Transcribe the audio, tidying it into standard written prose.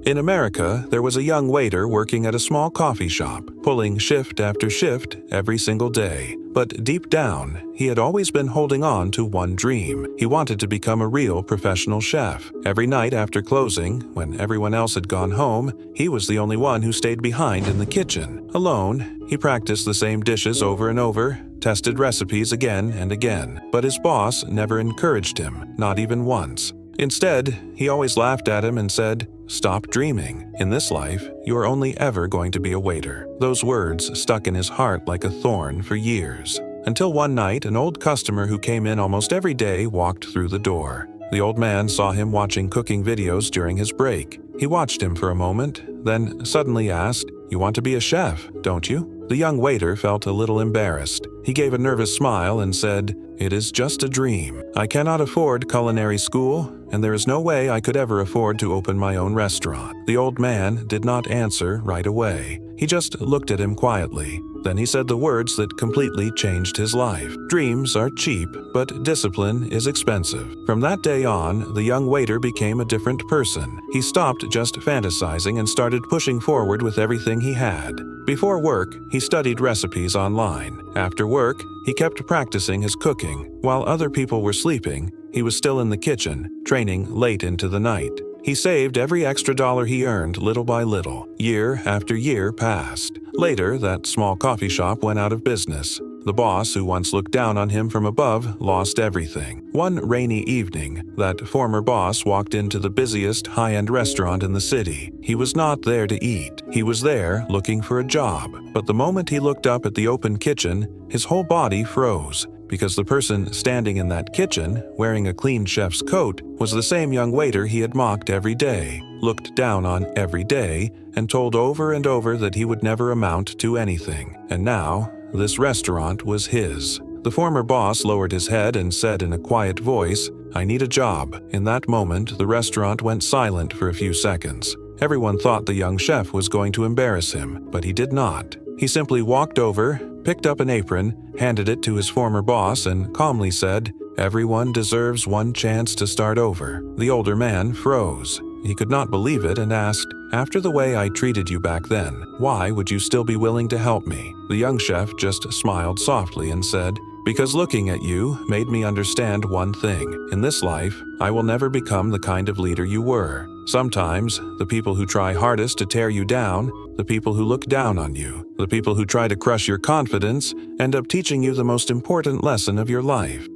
In America, there was a young waiter working at a small coffee shop, pulling shift after shift every single day. But deep down, he had always been holding on to one dream. He wanted to become a real professional chef. Every night after closing, when everyone else had gone home, he was the only one who stayed behind in the kitchen. Alone, he practiced the same dishes over and over, tested recipes again and again. But his boss never encouraged him, not even once. Instead, he always laughed at him and said, "Stop dreaming. In this life, you are only ever going to be a waiter." Those words stuck in his heart like a thorn for years. Until one night, an old customer who came in almost every day walked through the door. The old man saw him watching cooking videos during his break. He watched him for a moment, then suddenly asked, "You want to be a chef, don't you?" The young waiter felt a little embarrassed. He gave a nervous smile and said, "It is just a dream. I cannot afford culinary school, and there is no way I could ever afford to open my own restaurant." The old man did not answer right away. He just looked at him quietly. Then he said the words that completely changed his life. Dreams are cheap, but discipline is expensive. From that day on, the young waiter became a different person. He stopped just fantasizing and started pushing forward with everything he had. Before work, he studied recipes online. After work, he kept practicing his cooking. While other people were sleeping, he was still in the kitchen, training late into the night. He saved every extra dollar he earned little by little. Year after year passed. Later, that small coffee shop went out of business. The boss, who once looked down on him from above, lost everything. One rainy evening, that former boss walked into the busiest high-end restaurant in the city. He was not there to eat. He was there looking for a job. But the moment he looked up at the open kitchen, his whole body froze. Because the person standing in that kitchen, wearing a clean chef's coat, was the same young waiter he had mocked every day, looked down on every day, and told over and over that he would never amount to anything. And now, this restaurant was his. The former boss lowered his head and said in a quiet voice, "I need a job." In that moment, the restaurant went silent for a few seconds. Everyone thought the young chef was going to embarrass him, but he did not. He simply walked over, picked up an apron, handed it to his former boss, and calmly said, "Everyone deserves one chance to start over." The older man froze. He could not believe it and asked, "After the way I treated you back then, why would you still be willing to help me?" The young chef just smiled softly and said, "Because looking at you made me understand one thing. In this life, I will never become the kind of leader you were. Sometimes, the people who try hardest to tear you down, the people who look down on you, the people who try to crush your confidence, end up teaching you the most important lesson of your life."